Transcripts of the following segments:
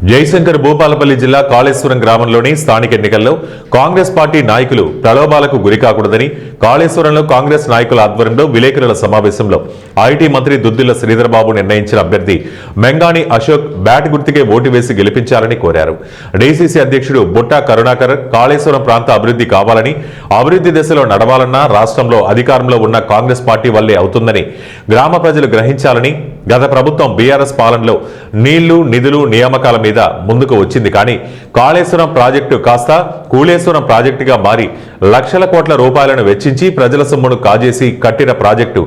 జయశంకర్ భూపాలపల్లి జిల్లా కాళేశ్వరం గ్రామంలోని స్థానిక ఎన్నికల్లో కాంగ్రెస్ పార్టీ నాయకులు ప్రలోభాలకు గురికాకూడదని కాళేశ్వరంలో కాంగ్రెస్ నాయకుల ఆధ్వర్యంలో విలేకరుల సమావేశంలో ఐటీ మంత్రి దుద్దిళ్ల శ్రీధర్బాబు నిర్ణయించిన అభ్యర్థి మెంగాణి అశోక్ బ్యాట్ గుర్తుకే ఓటు వేసి గెలిపించాలని కోరారు. డీసీసీ అధ్యక్షుడు బుట్టా కరుణాకర్ కాళేశ్వరం ప్రాంత అభివృద్ధి కావాలని, అభివృద్ధి దశలో నడవాలన్నా రాష్ట్రంలో అధికారంలో ఉన్న కాంగ్రెస్ పార్టీ వల్లే అవుతుందని గ్రామ ప్రజలు గ్రహించాలని, గత ప్రభుత్వం బీఆర్ఎస్ పాలనలో నీళ్లు, నిధులు, నియామకాల మీద ముందుకు వచ్చింది కానీ కాళేశ్వరం ప్రాజెక్టు కాస్త కూలేశ్వరం ప్రాజెక్టుగా మారి లక్షల కోట్ల రూపాయలను వెచ్చించి ప్రజల సొమ్మును కాజేసి కట్టిన ప్రాజెక్టు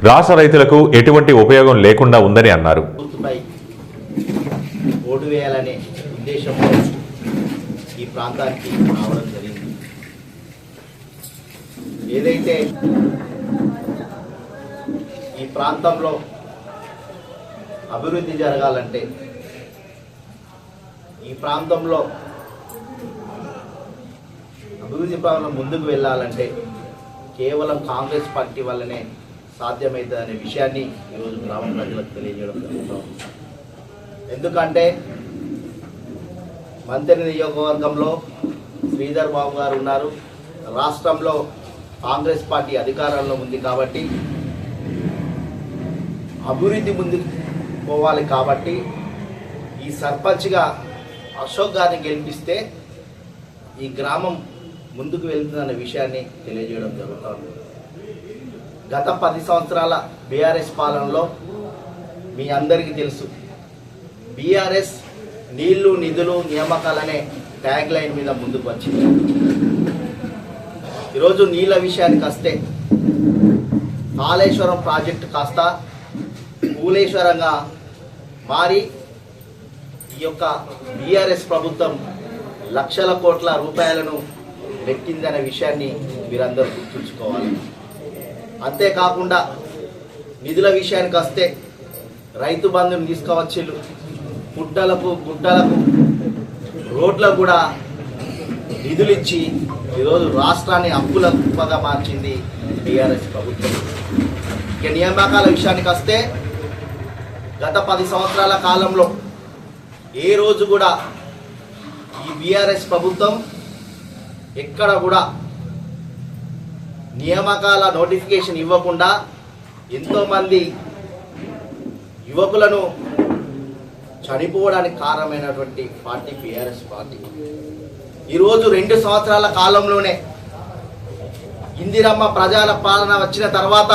రాష్ట్ర రైతులకు ఎటువంటి ఉపయోగం లేకుండా ఉందని అన్నారు. ఓటు వేయాలనే ఉద్దేశంతో ఈ ప్రాంతానికి రావడం జరిగింది. ఏదైతే ఈ ప్రాంతంలో అభివృద్ధి జరగాలంటే, ఈ ప్రాంతంలో అభివృద్ధి ప్రాంతం ముందుకు వెళ్ళాలంటే కేవలం కాంగ్రెస్ పార్టీ వల్లనే సాధ్యమవుతుందనే విషయాన్ని ఈరోజు గ్రామ ప్రజలకు తెలియజేయడం జరుగుతుంది. ఎందుకంటే మంత్రి నియోజకవర్గంలో శ్రీధర్ బాబు గారు ఉన్నారు, రాష్ట్రంలో కాంగ్రెస్ పార్టీ అధికారంలో ఉంది కాబట్టి అభివృద్ధి ముందుకు పోవాలి. కాబట్టి ఈ సర్పంచ్గా అశోక్ గారిని గెలిపిస్తే ఈ గ్రామం ముందుకు వెళ్తుందనే విషయాన్ని తెలియజేయడం జరుగుతుంది. గత 10 సంవత్సరాల బీఆర్ఎస్ పాలనలో మీ అందరికీ తెలుసు, బీఆర్ఎస్ నీళ్లు, నిధులు, నియామకాలనే ట్యాగ్ లైన్ మీద ముందుకు వచ్చింది. ఈరోజు నీళ్ళ విషయానికి వస్తే కాళేశ్వరం ప్రాజెక్టు కాస్త కూలేశ్వరంగా మారి ఈ యొక్క బీఆర్ఎస్ ప్రభుత్వం లక్షల కోట్ల రూపాయలను పెట్టిందనే విషయాన్ని మీరందరూ గుర్తుంచుకోవాలి. అంతేకాకుండా నిధుల విషయానికి వస్తే రైతు బంధుని తీసుకువచ్చిళ్ళు, పుట్టలకు, గుట్టలకు, రోడ్లకు కూడా నిధులు ఇచ్చి ఈరోజు రాష్ట్రాన్ని అప్పుల కుప్పగా మార్చింది బీఆర్ఎస్ ప్రభుత్వం. ఇక నియామకాల విషయానికి వస్తే గత 10 సంవత్సరాల కాలంలో ఏ రోజు కూడా ఈ బీఆర్ఎస్ ప్రభుత్వం ఎక్కడ కూడా నియామకాల నోటిఫికేషన్ ఇవ్వకుండా ఎంతోమంది యువకులను చనిపోవడానికి కారణమైనటువంటి పార్టీ బీఆర్ఎస్ పార్టీ. ఈరోజు 2 సంవత్సరాల కాలంలోనే ఇందిరమ్మ ప్రజల పాలన వచ్చిన తర్వాత